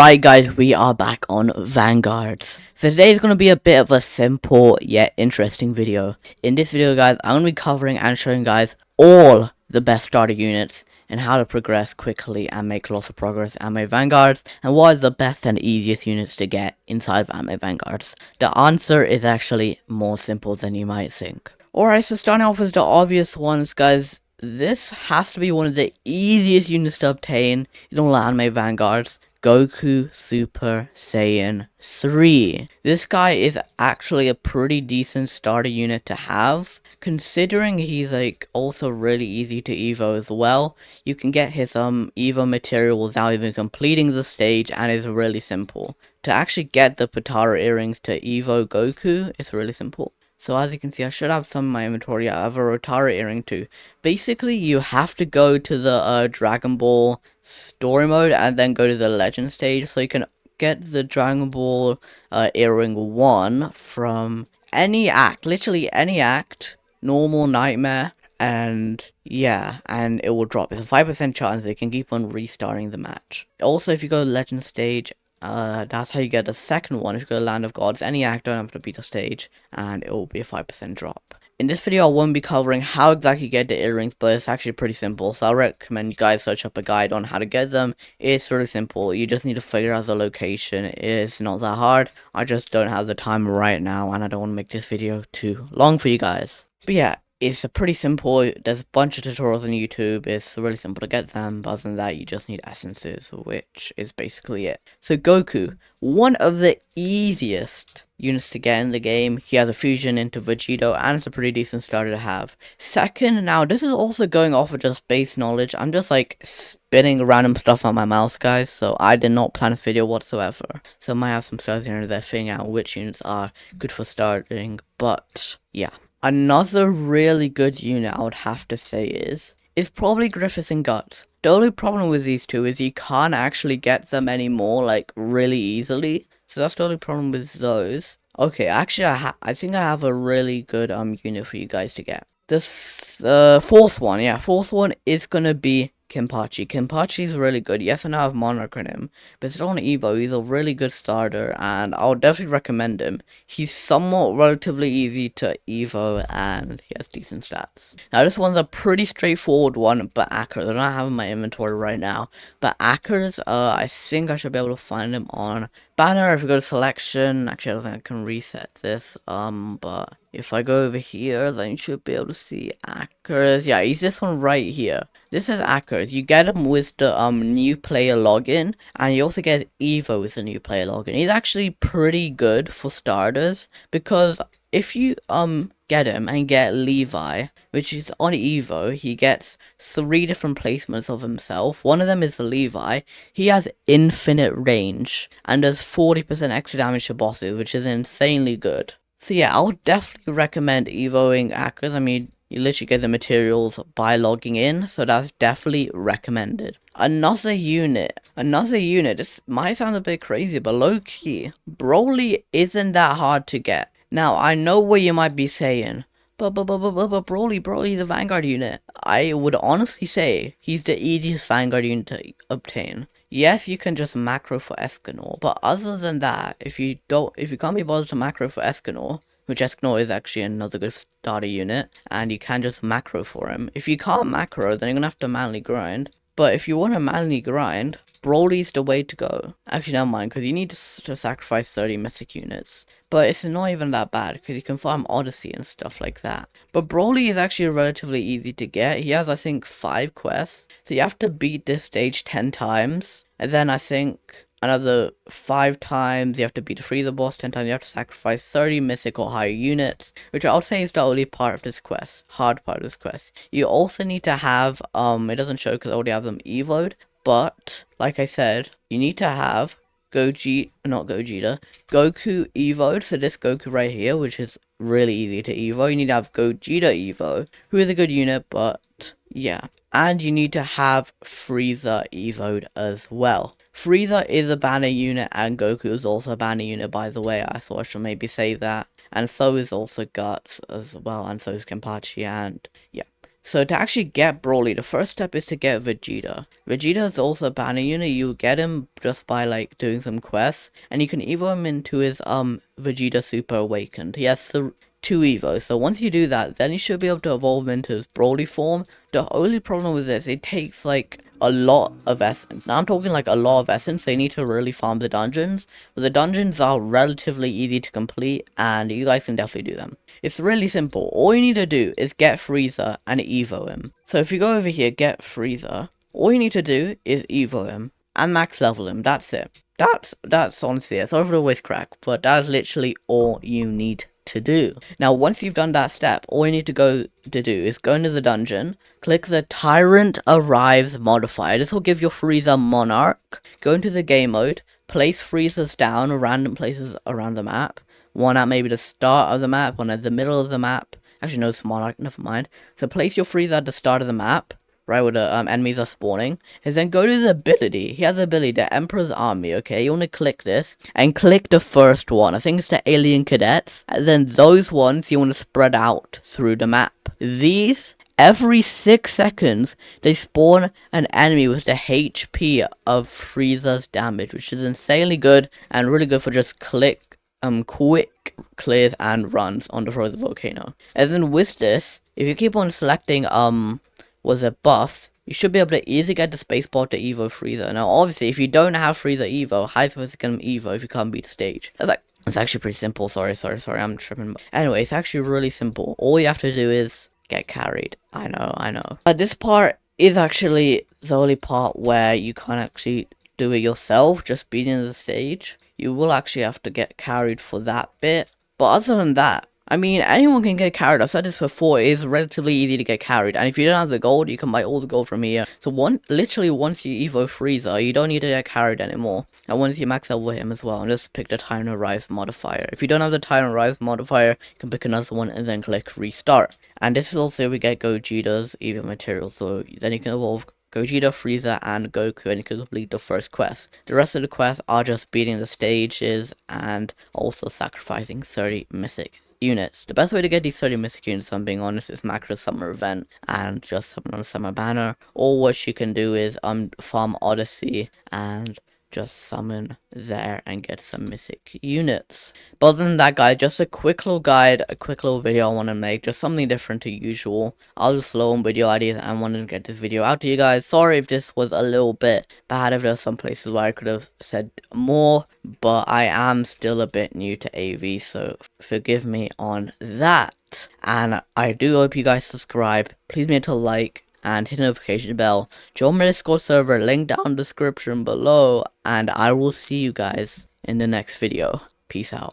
Alright guys, we are back on Vanguards. So today is going to be a bit of a simple yet interesting video. In this video guys, I'm going to be covering and showing guys all the best starter units and how to progress quickly and make lots of progress in Anime Vanguards, and what is the best and easiest units to get inside of Anime Vanguards. The answer is actually more simple than you might think. Alright, so starting off with the obvious ones guys, this has to be one of the easiest units to obtain in all Anime Vanguards. Goku Super Saiyan 3. This guy is actually a pretty decent starter unit to have, considering he's like also really easy to evo as well. You can get his evo material without even completing the stage, and it's really simple. To actually get the Potara earrings to evo Goku, it's really simple. So as you can see, I should have some in my inventory. I have a Rotara earring too. Basically, you have to go to the Dragon Ball story mode and then go to the legend stage. So you can get the Dragon Ball earring 1 from any act. Literally any act. Normal, nightmare. And yeah, and it will drop. It's a 5% chance they can keep on restarting the match. Also, if you go to legend stage, that's how you get the second one. If you go to Land of Gods, any act don't have to beat the stage, and it will be a 5% drop. In this video, I won't be covering how exactly you get the earrings, but it's actually pretty simple. So I recommend you guys search up a guide on how to get them. It's really simple. You just need to figure out the location. It's not that hard. I just don't have the time right now, and I don't want to make this video too long for you guys. But yeah, it's a pretty simple. There's a bunch of tutorials on YouTube. It's really simple to get them, but other than that, you just need essences, which is basically it. So Goku, one of the easiest units to get in the game. He has a fusion into Vegito, and it's a pretty decent starter to have. Second, now this is also going off of just base knowledge. I'm just like spinning random stuff on my mouse, guys, so I did not plan a video whatsoever. So I might have some stuff here and there figuring out which units are good for starting, but yeah. Another really good unit I would have to say is probably Griffiths and Guts. The only problem with these two is you can't actually get them anymore, like, really easily. So that's the only problem with those. Okay, actually, I think I have a really good unit for you guys to get. This fourth one is gonna be Kenpachi. Kenpachi is really good. Yes, I know I have Monarch on him, but it's on Evo. He's a really good starter, and I would definitely recommend him. He's somewhat relatively easy to Evo, and he has decent stats. Now, this one's a pretty straightforward one, but Akkers. I don't have in my inventory right now, but Akkers, I think I should be able to find him on banner. If we go to selection, actually, I don't think I can reset this, but if I go over here, then you should be able to see Akkers. Yeah, he's this one right here. This is Akkers. You get him with the new player login, and you also get Evo with the new player login. He's actually pretty good for starters, because if you get him and get Levi, which is on Evo, he gets 3 different placements of himself. One of them is the Levi. He has infinite range and does 40% extra damage to bosses, which is insanely good. So yeah, I would definitely recommend Evoing Akkers. I mean, you literally get the materials by logging in, so that's definitely recommended. Another unit, this might sound a bit crazy, but low-key, Broly isn't that hard to get. Now, I know what you might be saying, but Broly's a Vanguard unit. I would honestly say he's the easiest Vanguard unit to obtain. Yes, you can just macro for Escanor, but other than that, if you can't be bothered to macro for Escanor, which Escanor is actually another good starter unit, and you can just macro for him. If you can't macro, then you're gonna have to manually grind. But if you want to manually grind, Broly's the way to go. Actually, never mind, because you need to sacrifice 30 mythic units. But it's not even that bad, because you can farm Odyssey and stuff like that. But Broly is actually relatively easy to get. He has, I think, 5 quests. So you have to beat this stage 10 times. And then I think another 5 times you have to beat the Freezer boss. 10 times you have to sacrifice 30 mythic or higher units, which I would say is the only part of this quest. Hard part of this quest. You also need to have, it doesn't show because I already have them evoed. But, like I said, you need to have Goku evoed, so this Goku right here, which is really easy to evo. You need to have Gogeta evo, who is a good unit, but yeah. And you need to have Frieza evoed as well. Frieza is a banner unit, and Goku is also a banner unit, by the way. I thought I should maybe say that. And so is also Guts as well, and so is Kenpachi, and yeah. So to actually get Broly, the first step is to get Vegeta. Vegeta is also a banner unit. You get him just by like doing some quests, and you can evo him into his Vegeta Super Awakened. He has two evos. So once you do that, then you should be able to evolve him into his Broly form. The only problem with this, it takes like a lot of essence. Now I'm talking like a lot of essence. They need to really farm the dungeons, but the dungeons are relatively easy to complete, and you guys can definitely do them. It's really simple. All you need to do is get Frieza and evo him. So if you go over here, get Frieza, all you need to do is evo him and max level him. That's it. That's honestly it. Sorry for the voice crack, but that's literally all you need to do. Now once you've done that step, all you need to do is go into the dungeon, click the Tyrant Arrives modifier. This will give your Frieza Monarch. Go into the game mode, place Friezas down random places around the map. One at maybe the start of the map, one at the middle of the map. Actually no, it's Monarch, never mind. So place your Frieza at the start of the map, right where the enemies are spawning, and then go to the ability. He has the ability, the Emperor's Army, okay? You want to click this, and click the first one. I think it's the Alien Cadets, and then those ones you want to spread out through the map. These, every 6 seconds, they spawn an enemy with the HP of Frieza's damage, which is insanely good, and really good for just quick clears and runs on the frozen volcano. And then with this, if you keep on selecting was it buff, you should be able to easily get the spacebar to evo Frieza. Now obviously if you don't have Frieza evo, how are you supposed to get him evo if you can't beat the stage? It's actually pretty simple. Sorry, I'm tripping. Anyway, it's actually really simple. All you have to do is get carried. I know. But this part is actually the only part where you can't actually do it yourself, just beating the stage. You will actually have to get carried for that bit. But other than that, I mean, anyone can get carried. I've said this before, it is relatively easy to get carried. And if you don't have the gold, you can buy all the gold from here. So literally once you evo Frieza, you don't need to get carried anymore. And once you max level him as well, and just pick the Tyrant Arrives modifier. If you don't have the Tyrant Arrives modifier, you can pick another one and then click restart. And this is also where we get Gogeta's evo material. So then you can evolve Gogeta, Frieza, and Goku, and you can complete the first quest. The rest of the quests are just beating the stages and also sacrificing 30 mythic units. The best way to get these 30 mythic units, if I'm being honest, is macro summer event and just summon on a summer banner. Or what you can do is farm Odyssey and just summon there and get some mythic units. But other than that, guys, just a quick little guide, a quick little video I want to make, just something different to usual. I'll just load on video ideas and wanted to get this video out to you guys. Sorry if this was a little bit bad, if there were some places where I could have said more, but I am still a bit new to AV, so forgive me on that. And I do hope you guys subscribe. Please make a like and hit the notification bell. Join my Discord server, link down in the description below, and I will see you guys in the next video. Peace out.